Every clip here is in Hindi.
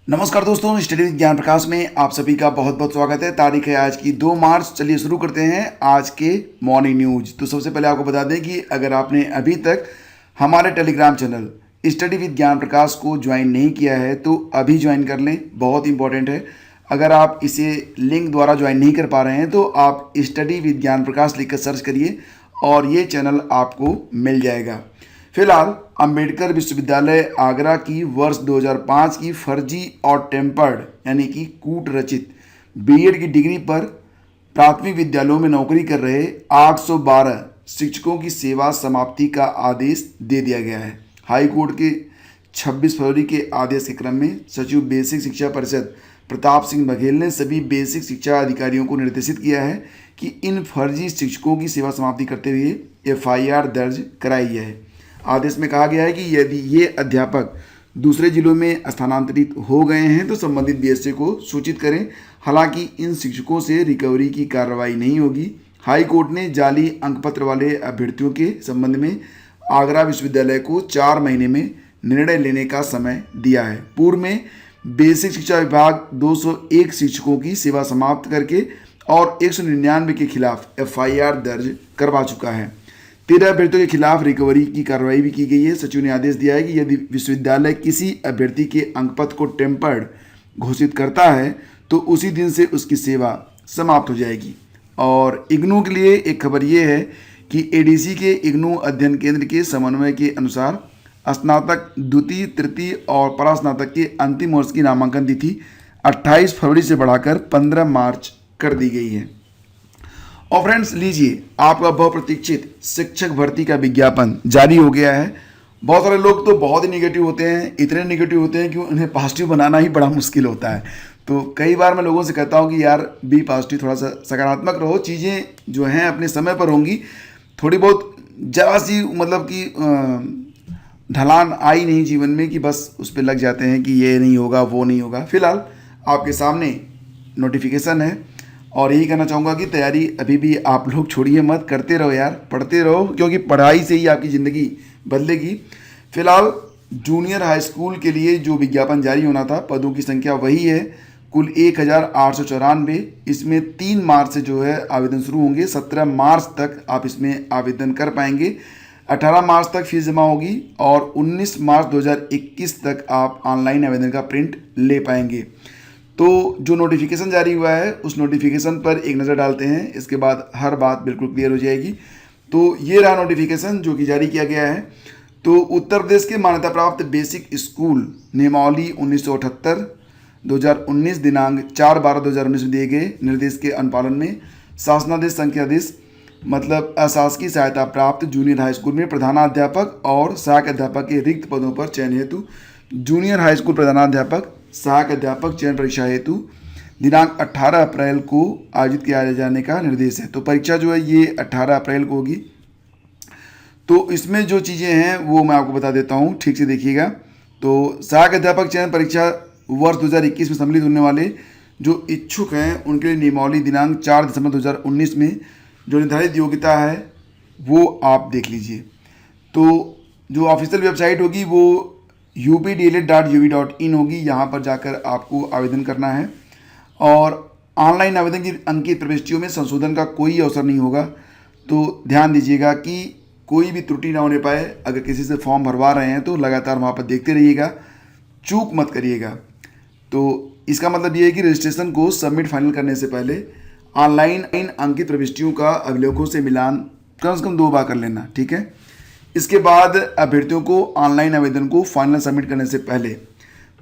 नमस्कार दोस्तों, स्टडी विद ज्ञान प्रकाश में आप सभी का बहुत बहुत स्वागत है। तारीख है आज की 2 मार्च। चलिए शुरू करते हैं आज के मॉर्निंग न्यूज। तो सबसे पहले आपको बता दें कि अगर आपने अभी तक हमारे टेलीग्राम चैनल स्टडी विद ज्ञान प्रकाश को ज्वाइन नहीं किया है तो अभी ज्वाइन कर लें, बहुत इंपॉर्टेंट है। अगर आप इसे लिंक द्वारा ज्वाइन नहीं कर पा रहे हैं तो आप स्टडी विद ज्ञान प्रकाश लिखकर सर्च करिए और ये चैनल आपको मिल जाएगा। फिलहाल अंबेडकर विश्वविद्यालय आगरा की वर्ष 2005 की फर्जी और टेम्पर्ड यानी कि कूट रचित बीएड की डिग्री पर प्राथमिक विद्यालयों में नौकरी कर रहे 812 शिक्षकों की सेवा समाप्ति का आदेश दे दिया गया है। हाई कोर्ट के 26 फरवरी के आदेश के क्रम में सचिव बेसिक शिक्षा परिषद प्रताप सिंह बघेल ने सभी बेसिक शिक्षा अधिकारियों को निर्देशित किया है कि इन फर्जी शिक्षकों की सेवा समाप्ति करते हुए एफआईआर दर्ज कराई जाए। आदेश में कहा गया है कि यदि ये अध्यापक दूसरे जिलों में स्थानांतरित हो गए हैं तो संबंधित बीएसए को सूचित करें। हालांकि इन शिक्षकों से रिकवरी की कार्रवाई नहीं होगी। हाई कोर्ट ने जाली अंकपत्र वाले अभ्यर्थियों के संबंध में आगरा विश्वविद्यालय को 4 महीने में निर्णय लेने का समय दिया है। पूर्व में बेसिक शिक्षा विभाग 201 शिक्षकों की सेवा समाप्त करके और 199 के खिलाफ एफआईआर दर्ज करवा चुका है। 13 अभ्यर्थियों के खिलाफ रिकवरी की कार्रवाई भी की गई है। सचिव ने आदेश दिया है कि यदि विश्वविद्यालय किसी अभ्यर्थी के अंकपत्र को टेम्पर्ड घोषित करता है तो उसी दिन से उसकी सेवा समाप्त हो जाएगी। और इग्नू के लिए एक खबर ये है कि एडीसी के इग्नू अध्ययन केंद्र के समन्वय के अनुसार स्नातक द्वितीय, तृतीय और परास्नातक के अंतिम वर्ष की नामांकन तिथि 28 फरवरी से बढ़ाकर 15 मार्च कर दी गई है। और फ्रेंड्स, लीजिए आपका बहुप्रतीक्षित शिक्षक भर्ती का विज्ञापन जारी हो गया है। बहुत सारे लोग तो बहुत ही निगेटिव होते हैं, इतने निगेटिव होते हैं कि उन्हें पॉजिटिव बनाना ही बड़ा मुश्किल होता है। तो कई बार मैं लोगों से कहता हूं कि यार बी पॉजिटिव, थोड़ा सा सकारात्मक रहो, चीज़ें जो हैं अपने समय पर होंगी। थोड़ी बहुत जरा सी मतलब कि ढलान आई नहीं जीवन में कि बस उस पर लग जाते हैं कि ये नहीं होगा वो नहीं होगा। फिलहाल आपके सामने नोटिफिकेशन है और यही कहना चाहूँगा कि तैयारी अभी भी आप लोग छोड़िए मत, करते रहो यार, पढ़ते रहो, क्योंकि पढ़ाई से ही आपकी ज़िंदगी बदलेगी। फिलहाल जूनियर हाई स्कूल के लिए जो विज्ञापन जारी होना था, पदों की संख्या वही है, कुल 1894। इसमें 3 मार्च से जो है आवेदन शुरू होंगे। 17 मार्च तक आप इसमें आवेदन कर पाएंगे। 18 मार्च तक फीस जमा होगी और 19 मार्च 2021 तक आप ऑनलाइन आवेदन का प्रिंट ले पाएंगे। तो जो नोटिफिकेशन जारी हुआ है उस नोटिफिकेशन पर एक नज़र डालते हैं, इसके बाद हर बात बिल्कुल क्लियर हो जाएगी। तो ये रहा नोटिफिकेशन जो कि जारी किया गया है। तो उत्तर प्रदेश के मान्यता प्राप्त बेसिक स्कूल नियमावली 1978 2019 दिनांक 4/12/2019 में दिए गए निर्देश के अनुपालन में शासनादेश संख्यादेश मतलब अशासकीय सहायता प्राप्त जूनियर हाई स्कूल में प्रधानाध्यापक और सहायक अध्यापक के रिक्त पदों पर चयन हेतु जूनियर हाई स्कूल प्रधानाध्यापक सहायक अध्यापक चयन परीक्षा हेतु दिनांक 18 अप्रैल को आयोजित किया जाने का निर्देश है। तो परीक्षा जो है ये 18 अप्रैल को होगी। तो इसमें जो चीज़ें हैं वो मैं आपको बता देता हूँ, ठीक से देखिएगा। तो सहायक अध्यापक चयन परीक्षा वर्ष 2021 में सम्मिलित होने वाले जो इच्छुक हैं उनके लिए नियमावली दिनांक 4 दिसंबर 2019 में जो निर्धारित योग्यता है वो आप देख लीजिए। तो जो ऑफिशियल वेबसाइट होगी वो updled.uv.in होगी। यहाँ पर जाकर आपको आवेदन करना है और ऑनलाइन आवेदन की अंकित प्रविष्टियों में संशोधन का कोई अवसर नहीं होगा। तो ध्यान दीजिएगा कि कोई भी त्रुटि ना होने पाए। अगर किसी से फॉर्म भरवा रहे हैं तो लगातार वहाँ पर देखते रहिएगा, चूक मत करिएगा। तो इसका मतलब ये है कि रजिस्ट्रेशन को सबमिट फाइनल करने से पहले ऑनलाइन अंकित प्रविष्टियों का अभिलेखों से मिलान कम से कम 2 बार कर लेना, ठीक है। इसके बाद अभ्यर्थियों को ऑनलाइन आवेदन को फाइनल सबमिट करने से पहले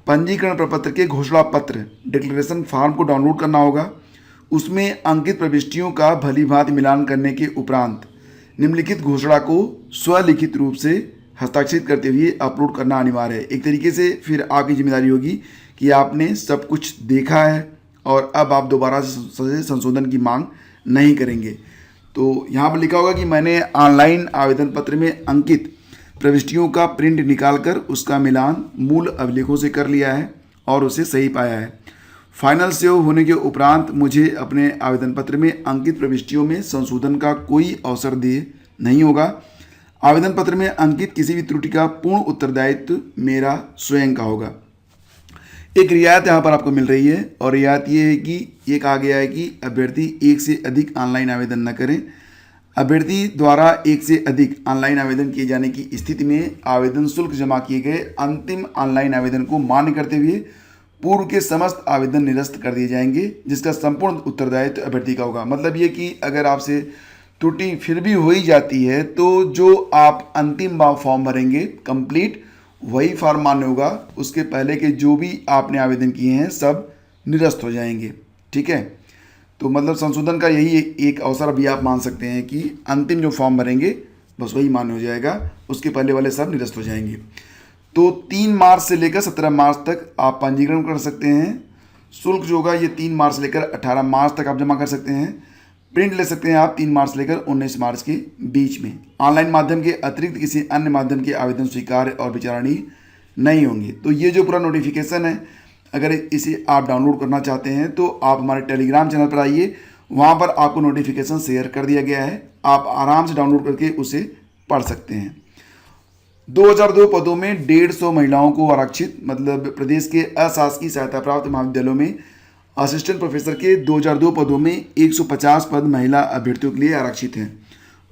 पंजीकरण प्रपत्र के घोषणा पत्र डिक्लेरेशन फॉर्म को डाउनलोड करना होगा। उसमें अंकित प्रविष्टियों का भली भांति मिलान करने के उपरांत निम्नलिखित घोषणा को स्वलिखित रूप से हस्ताक्षरित करते हुए अपलोड करना अनिवार्य है। एक तरीके से फिर आपकी जिम्मेदारी होगी कि आपने सब कुछ देखा है और अब आप दोबारा से संशोधन की मांग नहीं करेंगे। तो यहाँ पर लिखा होगा कि मैंने ऑनलाइन आवेदन पत्र में अंकित प्रविष्टियों का प्रिंट निकालकर उसका मिलान मूल अभिलेखों से कर लिया है और उसे सही पाया है। फाइनल सेव होने के उपरांत मुझे अपने आवेदन पत्र में अंकित प्रविष्टियों में संशोधन का कोई अवसर देय नहीं होगा। आवेदन पत्र में अंकित किसी भी त्रुटि का पूर्ण उत्तरदायित्व मेरा स्वयं का होगा। एक रियायत यहाँ पर आपको मिल रही है और रियायत ये है कि ये कहा गया है कि अभ्यर्थी एक से अधिक ऑनलाइन आवेदन न करें। अभ्यर्थी द्वारा एक से अधिक ऑनलाइन आवेदन किए जाने की स्थिति में आवेदन शुल्क जमा किए गए अंतिम ऑनलाइन आवेदन को मान्य करते हुए पूर्व के समस्त आवेदन निरस्त कर दिए जाएंगे, जिसका संपूर्ण उत्तरदायित्व अभ्यर्थी का होगा। मतलब ये कि अगर आपसे त्रुटि फिर भी हो ही जाती है तो जो आप अंतिम बार फॉर्म भरेंगे कंप्लीट वही फॉर्म मान्य होगा, उसके पहले के जो भी आपने आवेदन किए हैं सब निरस्त हो जाएंगे। ठीक है, तो मतलब संशोधन का यही एक अवसर अभी आप मान सकते हैं कि अंतिम जो फॉर्म भरेंगे बस वही मान्य हो जाएगा, उसके पहले वाले सब निरस्त हो जाएंगे। तो 3 मार्च से लेकर 17 मार्च तक आप पंजीकरण कर सकते हैं। शुल्क जो होगा ये 3 मार्च से लेकर 18 मार्च तक आप जमा कर सकते हैं। प्रिंट ले सकते हैं आप 3 मार्च से लेकर 19 मार्च के बीच में। ऑनलाइन माध्यम के अतिरिक्त किसी अन्य माध्यम के आवेदन स्वीकार्य और विचारणीय नहीं होंगे। तो ये जो पूरा नोटिफिकेशन है, अगर इसे आप डाउनलोड करना चाहते हैं तो आप हमारे टेलीग्राम चैनल पर आइए, वहाँ पर आपको नोटिफिकेशन शेयर कर दिया गया है, आप आराम से डाउनलोड करके उसे पढ़ सकते हैं। 2002 पदों में 150 महिलाओं को आरक्षित, मतलब प्रदेश के अशासकीय सहायता प्राप्त महाविद्यालयों में असिस्टेंट प्रोफेसर के 2002 पदों में 150 पद महिला अभ्यर्थियों के लिए आरक्षित हैं।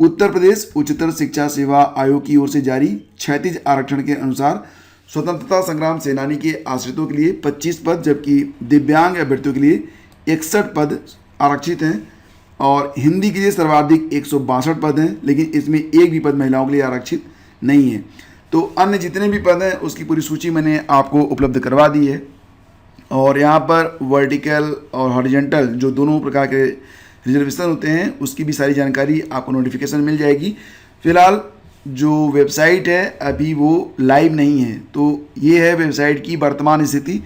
उत्तर प्रदेश उच्चतर शिक्षा सेवा आयोग की ओर से जारी क्षैतिज आरक्षण के अनुसार स्वतंत्रता संग्राम सेनानी के आश्रितों के लिए 25 पद, जबकि दिव्यांग अभ्यर्थियों के लिए 61 पद आरक्षित हैं। और हिंदी के लिए सर्वाधिक 162 पद हैं, लेकिन इसमें एक भी पद महिलाओं के लिए आरक्षित नहीं है। तो अन्य जितने भी पद हैं उसकी पूरी सूची मैंने आपको उपलब्ध करवा दी है। और यहाँ पर वर्टिकल और हॉरिजॉन्टल जो दोनों प्रकार के रिजर्वेशन होते हैं उसकी भी सारी जानकारी आपको नोटिफिकेशन मिल जाएगी। फिलहाल जो वेबसाइट है अभी वो लाइव नहीं है, तो ये है वेबसाइट की वर्तमान स्थिति।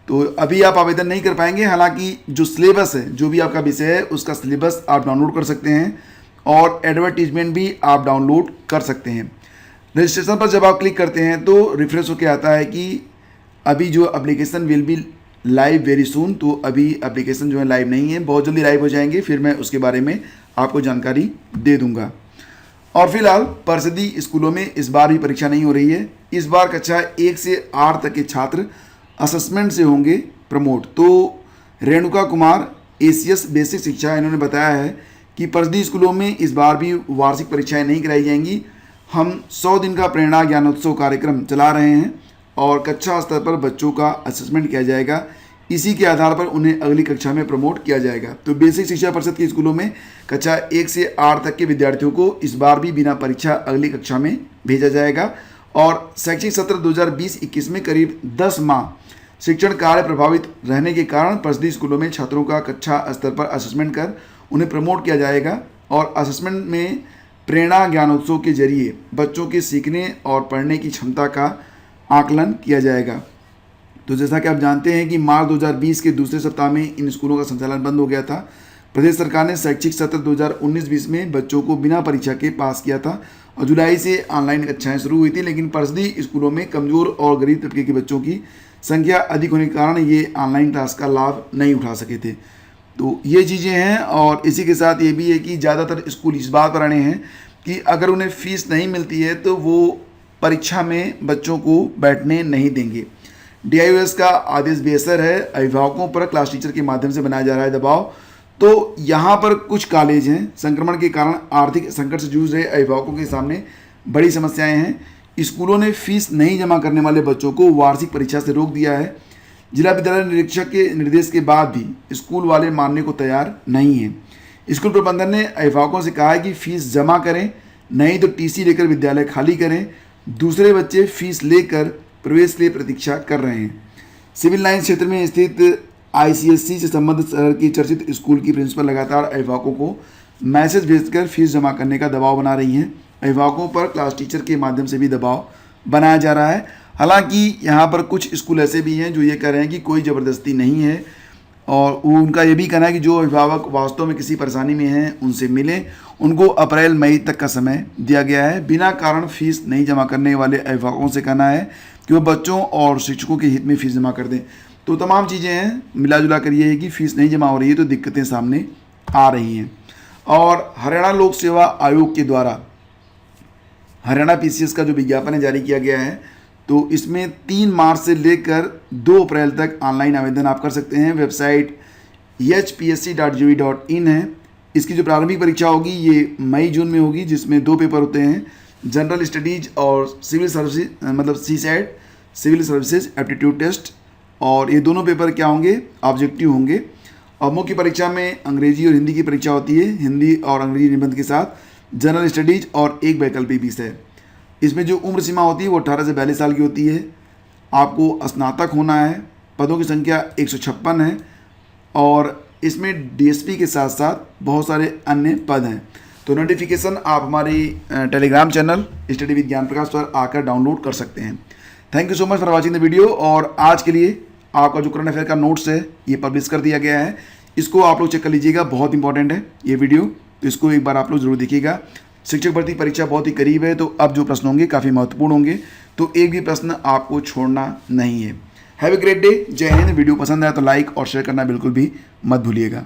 तो अभी आप आवेदन नहीं कर पाएंगे, हालांकि जो सिलेबस है, जो भी आपका विषय है उसका सिलेबस आप डाउनलोड कर सकते हैं और एडवर्टीजमेंट भी आप डाउनलोड कर सकते हैं। रजिस्ट्रेशन पर जब आप क्लिक करते हैं तो रिफ्रेश होकर आता है कि अभी जो application will be live very soon. तो अभी एप्लीकेशन जो है लाइव नहीं है, बहुत जल्दी लाइव हो जाएंगे, फिर मैं उसके बारे में आपको जानकारी दे दूंगा। और फिलहाल परिषदीय स्कूलों में इस बार भी परीक्षा नहीं हो रही है। इस बार कक्षा 1 से 8 तक के छात्र असेसमेंट से होंगे प्रमोट। तो रेणुका कुमार एसीएस बेसिक शिक्षा, इन्होंने बताया है कि परिषदीय स्कूलों में इस बार भी वार्षिक परीक्षाएं नहीं कराई जाएंगी। हम 100 दिन का प्रेरणा ज्ञानोत्सव कार्यक्रम चला रहे हैं और कक्षा स्तर पर बच्चों का असेसमेंट किया जाएगा। इसी के आधार पर उन्हें अगली कक्षा में प्रमोट किया जाएगा। तो बेसिक शिक्षा परिषद के स्कूलों में कक्षा 1 से 8 तक के विद्यार्थियों को इस बार भी बिना परीक्षा अगली कक्षा में भेजा जाएगा। और शैक्षिक सत्र 2020-21 में करीब 10 माह शिक्षण कार्य प्रभावित रहने के कारण परिषदीय स्कूलों में छात्रों का कक्षा स्तर पर असेसमेंट कर उन्हें प्रमोट किया जाएगा। और असेसमेंट में प्रेरणा ज्ञानोत्सव के जरिए बच्चों के सीखने और पढ़ने की क्षमता का आकलन किया जाएगा। तो जैसा कि आप जानते हैं कि मार्च 2020 के दूसरे सप्ताह में इन स्कूलों का संचालन बंद हो गया था। प्रदेश सरकार ने शैक्षिक सत्र 2019-20 में बच्चों को बिना परीक्षा के पास किया था और जुलाई से ऑनलाइन कक्षाएं शुरू हुई थी, लेकिन परिषदीय स्कूलों में कमजोर और गरीब तबके के बच्चों की संख्या अधिक होने के कारण ये ऑनलाइन क्लास का लाभ नहीं उठा सके थे। तो ये चीज़ें हैं। और इसी के साथ ये भी है कि ज़्यादातर स्कूल इस बात पर अड़े हैं कि अगर उन्हें फीस नहीं मिलती है तो वो परीक्षा में बच्चों को बैठने नहीं देंगे। DIOS का आदेश बेअसर है, अभिभावकों पर क्लास टीचर के माध्यम से बनाया जा रहा है दबाव। तो यहाँ पर कुछ कॉलेज हैं संक्रमण के कारण आर्थिक संकट से जूझ रहे अभिभावकों के सामने बड़ी समस्याएं हैं। स्कूलों ने फीस नहीं जमा करने वाले बच्चों को वार्षिक परीक्षा से रोक दिया है। जिला विद्यालय निरीक्षक के निर्देश के बाद भी स्कूल वाले मानने को तैयार नहीं हैं। स्कूल प्रबंधन ने अभिभावकों से कहा है कि फीस जमा करें, नहीं तो TC लेकर विद्यालय खाली करें। दूसरे बच्चे फीस लेकर प्रवेश के लिए प्रतीक्षा कर रहे हैं। सिविल लाइन्स क्षेत्र में स्थित ICSC से संबंधित शहर की चर्चित स्कूल की प्रिंसिपल लगातार अभिभावकों को मैसेज भेजकर फीस जमा करने का दबाव बना रही हैं। अभिभावकों पर क्लास टीचर के माध्यम से भी दबाव बनाया जा रहा है। हालांकि यहाँ पर कुछ स्कूल ऐसे भी हैं जो ये कह रहे हैं कि कोई ज़बरदस्ती नहीं है और उनका ये भी कहना है कि जो अभिभावक वास्तव में किसी परेशानी में हैं उनसे मिलें। उनको अप्रैल मई तक का समय दिया गया है। बिना कारण फीस नहीं जमा करने वाले अभिभावकों से कहना है कि वो बच्चों और शिक्षकों के हित में फ़ीस जमा कर दें। तो तमाम चीज़ें हैं, मिला जुला कर ये है कि फ़ीस नहीं जमा हो रही है तो दिक्कतें सामने आ रही हैं। और हरियाणा लोक सेवा आयोग के द्वारा हरियाणा PCS का जो विज्ञापन है जारी किया गया है, तो इसमें 3 मार्च से लेकर 2 अप्रैल तक ऑनलाइन आवेदन आप कर सकते हैं। वेबसाइट hpsc.gov.in है। इसकी जो प्रारंभिक परीक्षा होगी ये मई जून में होगी, जिसमें 2 पेपर होते हैं, जनरल स्टडीज और सिविल सर्विसेज, मतलब CSAT, civil services aptitude test. और ये दोनों पेपर क्या होंगे, ऑब्जेक्टिव होंगे। और मुख्य परीक्षा में अंग्रेजी और हिंदी की परीक्षा होती है, हिंदी और अंग्रेजी निबंध के साथ जनरल स्टडीज और एक वैकल्पिक विषय। इसमें जो उम्र सीमा होती है वो 18 से 42 साल की होती है। आपको स्नातक होना है। पदों की संख्या 156 है और इसमें डीएसपी के साथ साथ बहुत सारे अन्य पद हैं। तो नोटिफिकेशन आप हमारी टेलीग्राम चैनल स्टडी विद ज्ञान प्रकाश पर आकर डाउनलोड कर सकते हैं। Thank you so much for watching the video. और आज के लिए आपका जो करंट अफेयर का नोट्स है ये पब्लिश कर दिया गया है, इसको आप लोग चेक कर लीजिएगा, बहुत इंपॉर्टेंट है ये वीडियो, तो इसको एक बार आप लोग जरूर देखिएगा। शिक्षक भर्ती परीक्षा बहुत ही करीब है, तो अब जो प्रश्न होंगे काफ़ी महत्वपूर्ण होंगे, तो एक भी प्रश्न आपको छोड़ना नहीं है। Have a great day. जय हिंद। वीडियो पसंद आया तो लाइक और शेयर करना बिल्कुल भी मत भूलिएगा।